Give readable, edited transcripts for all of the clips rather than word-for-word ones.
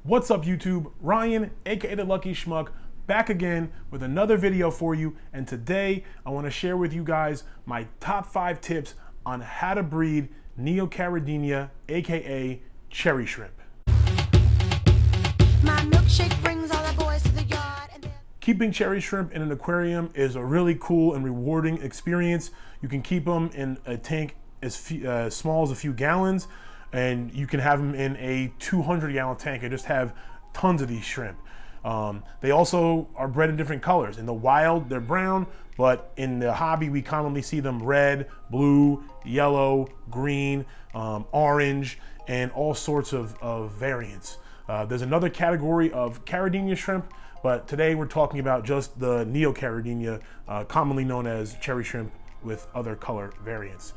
What's up YouTube? Ryan, aka the Lucky Schmuck, back again with another video for you, and today I want to share with you guys my top 5 tips on how to breed Neocaridina, aka cherry shrimp. My milkshake brings all the boys to the yard and Keeping cherry shrimp in an aquarium is a really cool and rewarding experience. You can keep them in a tank as small as a few gallons, and you can have them in a 200-gallon tank and just have tons of these shrimp. They also are bred in different colors. In the wild, they're brown, but in the hobby, we commonly see them red, blue, yellow, green, orange, and all sorts of variants. There's another category of caridina shrimp, but today we're talking about just the Neocaridina, commonly known as cherry shrimp with other color variants.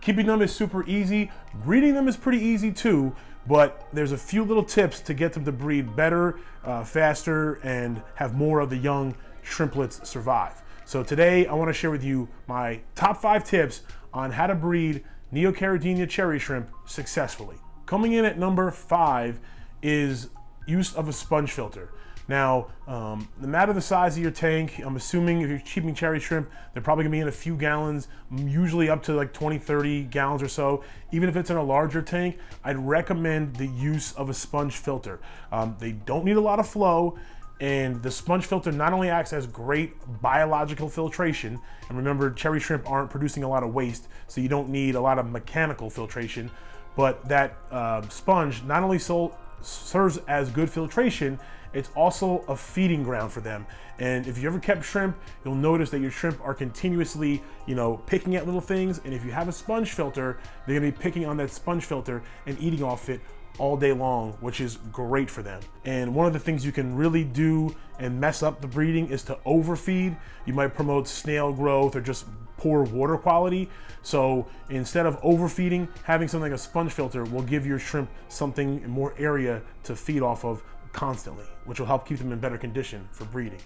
Keeping them is super easy. Breeding them is pretty easy too, but there's a few little tips to get them to breed better, faster, and have more of the young shrimplets survive. So today I want to share with you my top 5 tips on how to breed Neocaridina cherry shrimp successfully. Coming in at number 5 is use of a sponge filter. Now, no matter the size of your tank, I'm assuming if you're keeping cherry shrimp, they're probably gonna be in a few gallons, usually up to like 20, 30 gallons or so. Even if it's in a larger tank, I'd recommend the use of a sponge filter. They don't need a lot of flow, and the sponge filter not only acts as great biological filtration, and remember, cherry shrimp aren't producing a lot of waste, so you don't need a lot of mechanical filtration, but that sponge not only serves as good filtration, it's also a feeding ground for them. And if you ever kept shrimp, you'll notice that your shrimp are continuously, picking at little things. And if you have a sponge filter, they're gonna be picking on that sponge filter and eating off it all day long, which is great for them. And one of the things you can really do and mess up the breeding is to overfeed. You might promote snail growth or just poor water quality. So instead of overfeeding, having something like a sponge filter will give your shrimp something, more area to feed off of constantly, which will help keep them in better condition for breeding.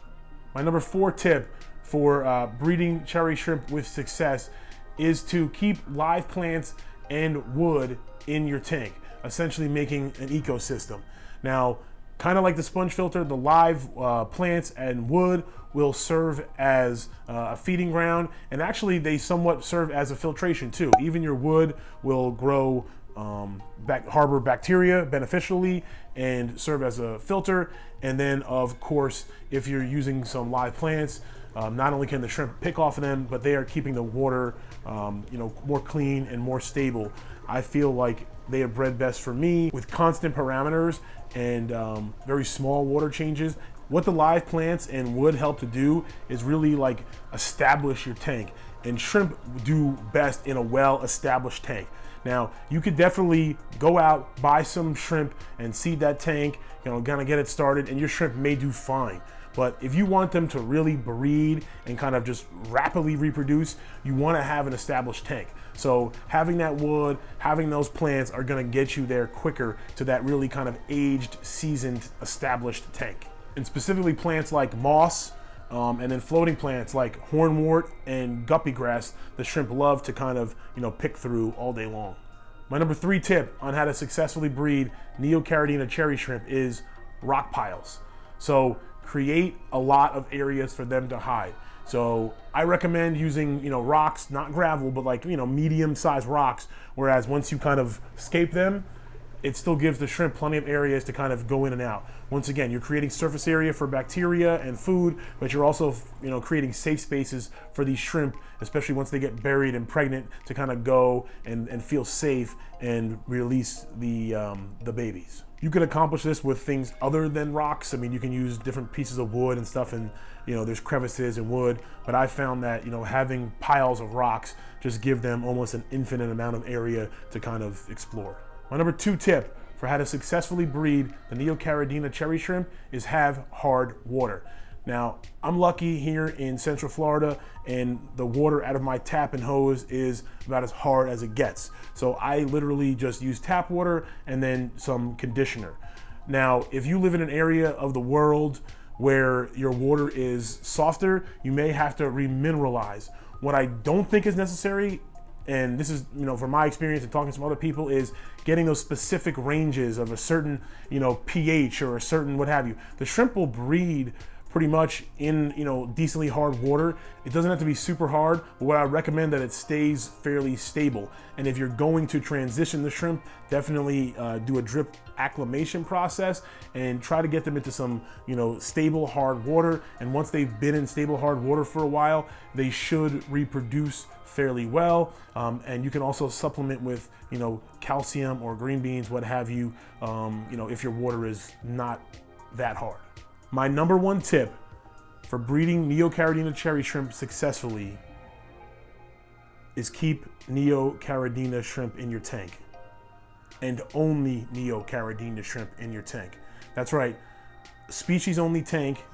My number 4 tip for breeding cherry shrimp with success is to keep live plants and wood in your tank, essentially making an ecosystem. Now, kind of like the sponge filter, the live plants and wood will serve as a feeding ground, and actually they somewhat serve as a filtration too. Even your wood will grow, harbor bacteria beneficially and serve as a filter. And then of course, if you're using some live plants, not only can the shrimp pick off of them, but they are keeping the water more clean and more stable. I feel like they are bred best for me with constant parameters and very small water changes. What the live plants and wood help to do is really like establish your tank, and shrimp do best in a well-established tank. Now, you could definitely go out, buy some shrimp and seed that tank, kind of get it started, and your shrimp may do fine. But if you want them to really breed and kind of just rapidly reproduce, you want to have an established tank. So having that wood, having those plants are going to get you there quicker to that really kind of aged, seasoned, established tank. And specifically plants like moss, and then floating plants like hornwort and guppy grass, the shrimp love to kind of pick through all day long. My number 3 tip on how to successfully breed Neocaridina cherry shrimp is rock piles. So create a lot of areas for them to hide. So I recommend using rocks, not gravel, but like medium-sized rocks. Whereas once you kind of escape them, it still gives the shrimp plenty of areas to kind of go in and out. Once again, you're creating surface area for bacteria and food, but you're also creating safe spaces for these shrimp, especially once they get buried and pregnant, to kind of go and feel safe and release the babies. You can accomplish this with things other than rocks. I mean, you can use different pieces of wood and stuff, and there's crevices and wood, but I found that having piles of rocks just give them almost an infinite amount of area to kind of explore. My number 2 tip for how to successfully breed the Neocaridina cherry shrimp is have hard water. Now, I'm lucky here in Central Florida, and the water out of my tap and hose is about as hard as it gets. So I literally just use tap water and then some conditioner. Now, if you live in an area of the world where your water is softer, you may have to remineralize. What I don't think is necessary and this is, from my experience and talking to some other people, is getting those specific ranges of a certain, pH or a certain what have you. The shrimp will breed pretty much in, decently hard water. It doesn't have to be super hard, but what I recommend that it stays fairly stable. And if you're going to transition the shrimp, definitely do a drip acclimation process and try to get them into some, stable hard water. And once they've been in stable hard water for a while, they should reproduce fairly well. And you can also supplement with, calcium or green beans, what have you, if your water is not that hard. My number one tip for breeding Neocaridina cherry shrimp successfully is keep Neocaridina shrimp in your tank, and only Neocaridina shrimp in your tank. That's right, species only tank,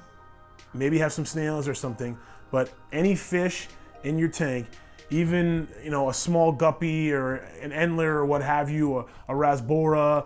maybe have some snails or something, but any fish in your tank, even a small guppy or an endler or what have you, a rasbora,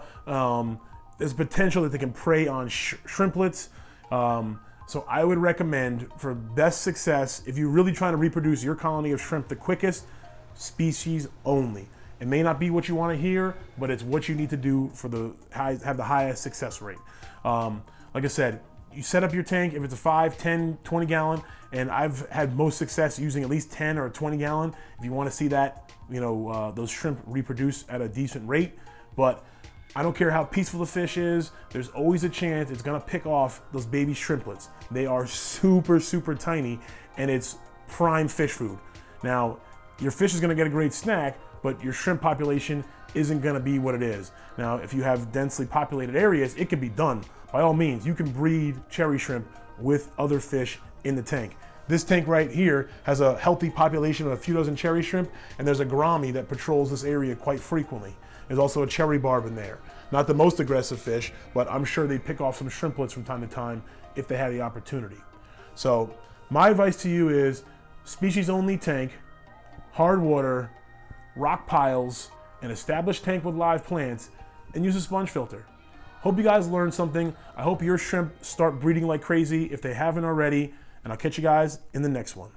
there's potential that they can prey on shrimplets. So I would recommend, for best success, if you're really trying to reproduce your colony of shrimp the quickest, species only. It may not be what you want to hear, but it's what you need to do for have the highest success rate. Like I said, you set up your tank, if it's a 5, 10, 20 gallon, and I've had most success using at least 10 or 20 gallon. If you want to see that, those shrimp reproduce at a decent rate. But I don't care how peaceful the fish is, there's always a chance it's gonna pick off those baby shrimplets. They are super, super tiny, and it's prime fish food. Now, your fish is gonna get a great snack, but your shrimp population isn't gonna be what it is. Now, if you have densely populated areas, it can be done. By all means, you can breed cherry shrimp with other fish in the tank. This tank right here has a healthy population of a few dozen cherry shrimp, and there's a gourami that patrols this area quite frequently. There's also a cherry barb in there. Not the most aggressive fish, but I'm sure they'd pick off some shrimplets from time to time if they had the opportunity. So my advice to you is species only tank, hard water, rock piles, an established tank with live plants, and use a sponge filter. Hope you guys learned something. I hope your shrimp start breeding like crazy if they haven't already, and I'll catch you guys in the next one.